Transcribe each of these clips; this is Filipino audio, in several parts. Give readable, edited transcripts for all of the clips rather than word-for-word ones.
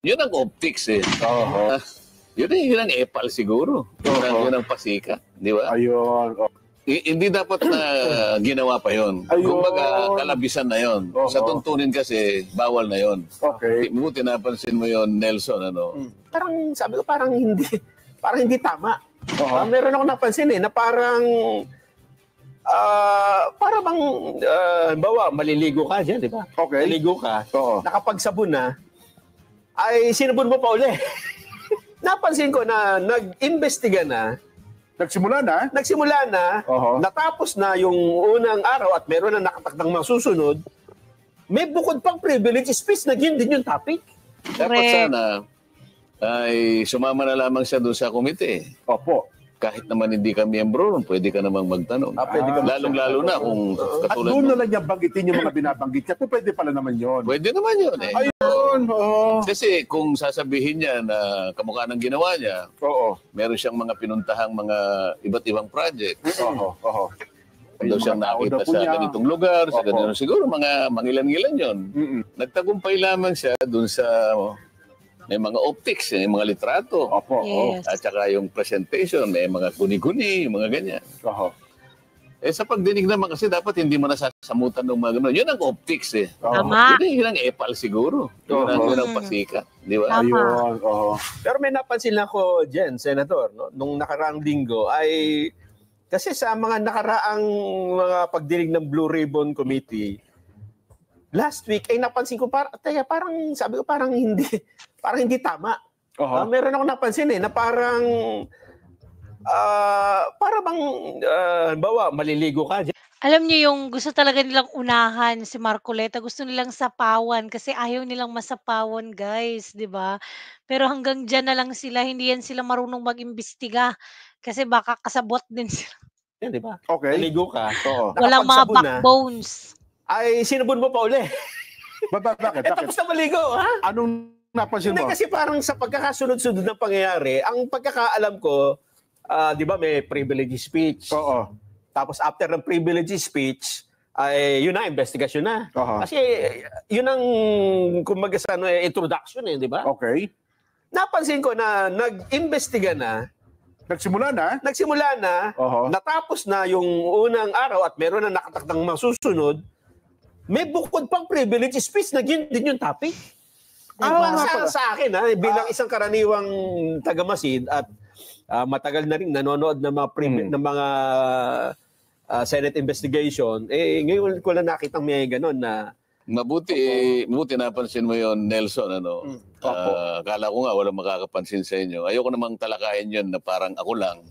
Yun ang optics eh. Oo. Yun ang epal siguro. Yun ang pasika. Di ba? Ayun. Hindi dapat na ginawa pa yun. Kumbaga, kalabisan na yun. Sa tuntunin kasi, bawal na yun. Okay. Buti napansin mo yun, Nelson, ano? Parang, sabi ko, parang hindi tama. Meron ako napansin na parang, para bang, bawa, maliligo ka dyan, di ba? Okay. Maliligo ka, nakapagsabon na, ay sinabon mo pa uli. Napansin ko na nag-imbestiga na, Nagsimula na, natapos na yung unang araw at meron na nakatakdang masusunod, may bukod pang privilege speech na yun din yung topic. Dapat sana ay sumama na lamang siya doon sa komite. Opo. Kahit naman hindi ka miyembro, pwede ka namang magtanong. Lalong-lalo na kung katulad at doon na lang niya banggitin yung mga binabanggit niya. Pwede pala naman yun. Pwede naman yun eh. Ayun. Kasi kung sasabihin niya na kamukha ng ginawa niya, meron siyang mga pinuntahang mga iba't ibang project. Daw siyang nakita sa ganitong lugar, sa ganitong siguro, mga mangilan-ngilan yun. Nagtagumpay lamang siya doon sa... may mga optics, may mga litrato. Yes. At saka yung presentation, may mga guni-guni, mga ganyan. Sa pagdinig naman kasi dapat hindi mo nasasamutan ng mga gano'n. Yun ang optics eh. Tama. Yun ang epal siguro. Yun ang pasika. Di ba? Ayun. Pero may napansin ako dyan, Senator, no? Nung nakaraang linggo ay, kasi sa mga nakaraang mga pagdinig ng Blue Ribbon Committee, last week ay napansin ko parang sabi ko parang hindi tama. Meron ako napansin na parang para bang bawa maliligo ka dyan. Alam niyo yung gusto talaga nilang unahan si Marcoleta, gusto nilang sapawan kasi ayaw nilang masapawan, guys, 'di ba? Pero hanggang diyan na lang sila, hindi yan sila marunong mag-imbestiga kasi baka kasabot din sila. Yan, 'di ba? Okay. Maligo ka. Walang mga nakapagsabon na, backbones. ay sinabon mo pa uli. Bakit? Tapos na maligo, ha? Anong napansin Hindi mo? kasi parang sa pagkakasunod-sunod ng pangyayari, ang pagkakaalam ko, di ba may privilege speech. Tapos after ng privilege speech, ay yun na, investigasyon na. Kasi yun ang kumbaga sa introduction di ba? Okay. Napansin ko na nag-imbestiga na, Nagsimula na, natapos na yung unang araw at meron na nakatakdang masusunod, may bukod pang privilege speech na yun din yung topic. Sa akin, bilang isang karaniwang taga-Masid at matagal na rin nanonood ng mga ng mga Senate investigation, ngayon ko lang nakitang may gano'n na Mabuti napansin mo yon, Nelson, ano? Akala ko nga walang makakapansin sa inyo. Ayoko namang talakayin yon na parang ako lang.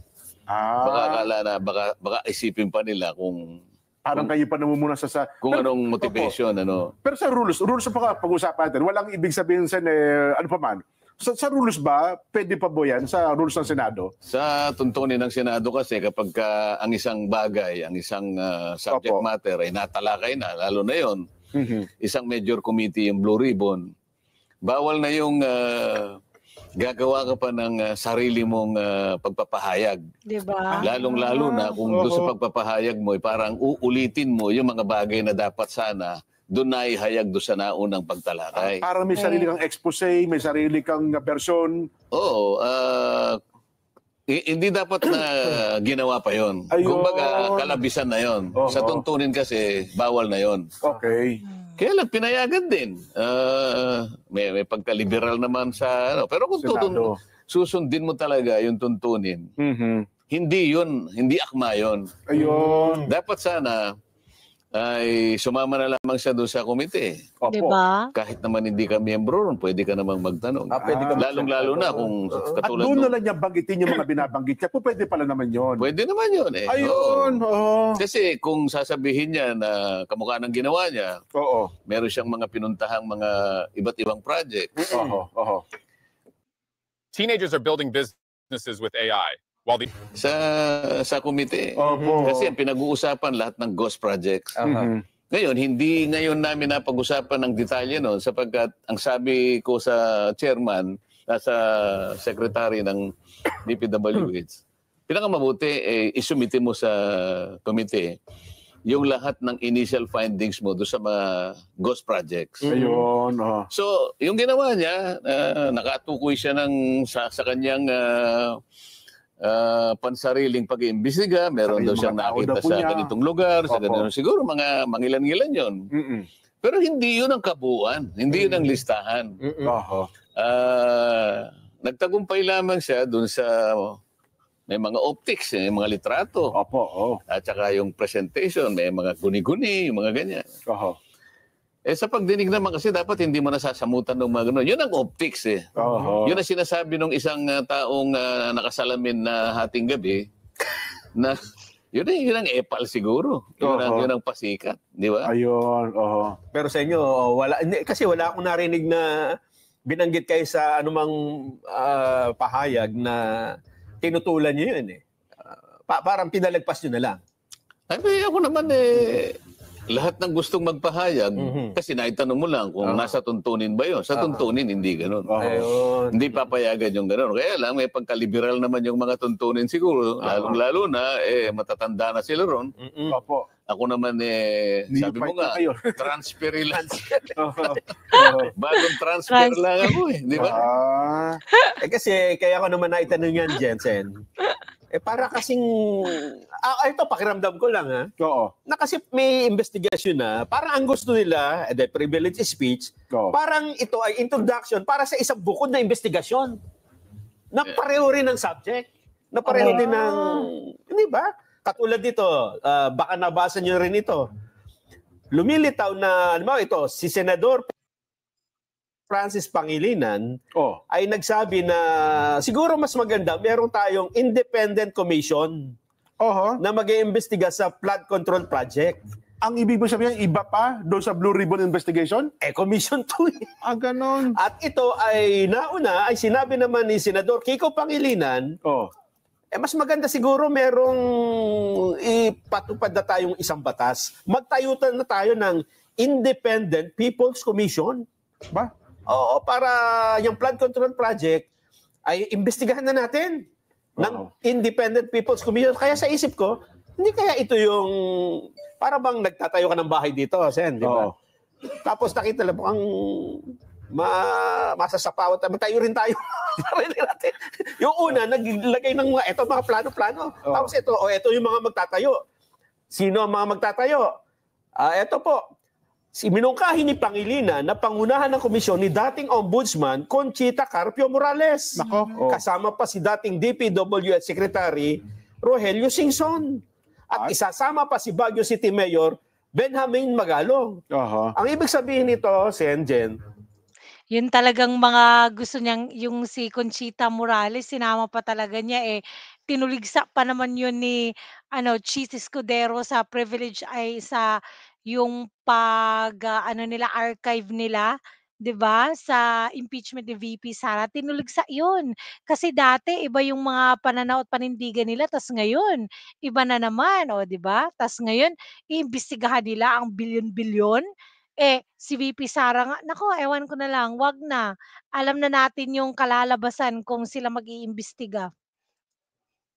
Baka akala na, baka isipin pa nila kung parang kayo pa namumuna sa kung anong motivation, ano. Pero sa rules pa pag-usapan natin, walang ibig sabihin sa ano pa man. Sa rules ba, pwede pa ba yan sa rules ng Senado? Sa tuntunin ng Senado kasi kapag ang isang bagay, ang isang subject matter ay natalakay na, lalo na yon, isang major committee yung Blue Ribbon, bawal na yung gagawa ka pa ng sarili mong pagpapahayag. Diba? Lalong-lalo na kung doon sa pagpapahayag mo, parang uulitin mo yung mga bagay na dapat sana doon na ihayag doon sa naunang pagtalakay. Parang may sarili kang expose, may sarili kang version. Oo. Hindi dapat na ginawa pa yon. Kumbaga, kalabisan na yon. Sa tuntunin kasi, bawal na yon. Okay. Kaya lang, pinayagan din. May pagka-liberal naman sa... Pero kung susundin mo talaga yung tuntunin, hindi akma yun. Ayun. Dapat sana ay sumama na lamang siya doon sa komite. Diba? Kahit naman hindi ka miyembro, pwede ka namang magtanong. Lalong-lalo na kung at katulad doon na lang niya banggitin yung mga binabanggit niya. Pwede pala naman yun. Pwede naman yun eh. Ayun. Kasi kung sasabihin niya na kamukha ng ginawa niya, meron siyang mga pinuntahang mga iba't ibang project. Teenagers are building businesses with AI. Sa komite. Kasi ang pinag-uusapan lahat ng ghost projects. Ngayon, hindi ngayon namin napag-usapan ng detalye noon sapagkat ang sabi ko sa chairman, sa secretary ng DPWH, pinakamabuti isumite mo sa komite yung lahat ng initial findings mo doon sa mga ghost projects. Ayun. So, yung ginawa niya, nakatukoy siya sa kanyang pansariling pag-iimbestiga. Meron Saka daw yung siyang mga tao nakita daw po sa niya. ganitong lugar, sa Opo. ganitong, siguro mga mangilan-ngilan yun. Pero hindi yun ang kabuuan, hindi yun ang listahan. Nagtagumpay lamang siya dun sa may mga optics, may mga litrato. At saka yung presentation, may mga guni-guni, yung mga ganyan. Sa pagdinig naman kasi dapat hindi mo nasasamutan ng mga gano'n. Yun ang optics eh. Yun ang sinasabi ng isang taong nakasalamin na hating gabi na yun ang epal siguro. Yun ang pasikat. Di ba? Ayun. Pero sa inyo, kasi wala akong narinig na binanggit kayo sa anumang pahayag na tinutulan nyo yun eh. Parang pinalagpas nyo na lang. Ay, ako naman lahat ng gustong magpahayag, kasi naitanong mo lang kung nasa tuntunin ba yun. Sa tuntunin, hindi ganun. Hindi papayagan yung ganun. Kaya lang, may pagkaliberal naman yung mga tuntunin siguro. Lalong-lalo na, matatanda na sila ron. Ako naman, sabi mo nga, transfer lang. Bagong transfer lang ako di ba? Kasi, kaya ako naman naitanong yan, Jensen. Para kasing, ito pakiramdam ko lang na kasi may investigasyon na, parang ang gusto nila, the privilege speech, parang ito ay introduction para sa isang bukod na investigasyon. Na pareho rin ng subject. Na pareho din ng, hindi ba? Katulad dito, baka nabasa nyo rin ito. Lumilitaw na, ito, si Senador Francis Pangilinan ay nagsabi na siguro mas maganda meron tayong independent commission na mag-iimbestiga sa flood control project. Ang ibig mo sabihin, iba pa doon sa Blue Ribbon Investigation? Commission 2. Ganon. At ito ay nauna, ay sinabi naman ni Senador Kiko Pangilinan, mas maganda siguro merong ipatupad na tayong isang batas. Magtayo na tayo ng Independent People's Commission. Ba? Oo, para yung flood control project ay imbestigahan na natin ng Independent People's Commission. Kaya sa isip ko, hindi kaya ito yung para bang nagtatayo ka ng bahay dito, Sen, di ba? Tapos nakita lang ang masasapawat. Magtayo rin tayo. Yung una, naglagay ng mga plano-plano. Tapos ito yung mga magtatayo. Sino ang mga magtatayo? Ito po. Si minungkahi ni Pangilinan na pangunahan ng komisyon ni dating Ombudsman Conchita Carpio Morales. Kasama pa si dating DPWH Secretary Rogelio Singson. At isasama pa si Baguio City Mayor Benjamin Magalong. Ang ibig sabihin nito, Senjen, yun talagang mga gusto niyang yung si Conchita Morales, sinama pa talaga niya tinuligsa pa naman yun ni Cheese Escudero sa privilege ay sa yung nila archive nila, 'di ba, sa impeachment ni VP Sara, tinuligsa yun. Kasi dati iba yung mga pananaw at panindigan nila tas ngayon iba na naman, 'di ba? Tas ngayon iimbestigahan nila ang bilyon-bilyon. Si VP Sara nga, naku ewan ko na lang, 'wag na. Alam na natin yung kalalabasan kung sila mag-iimbestiga.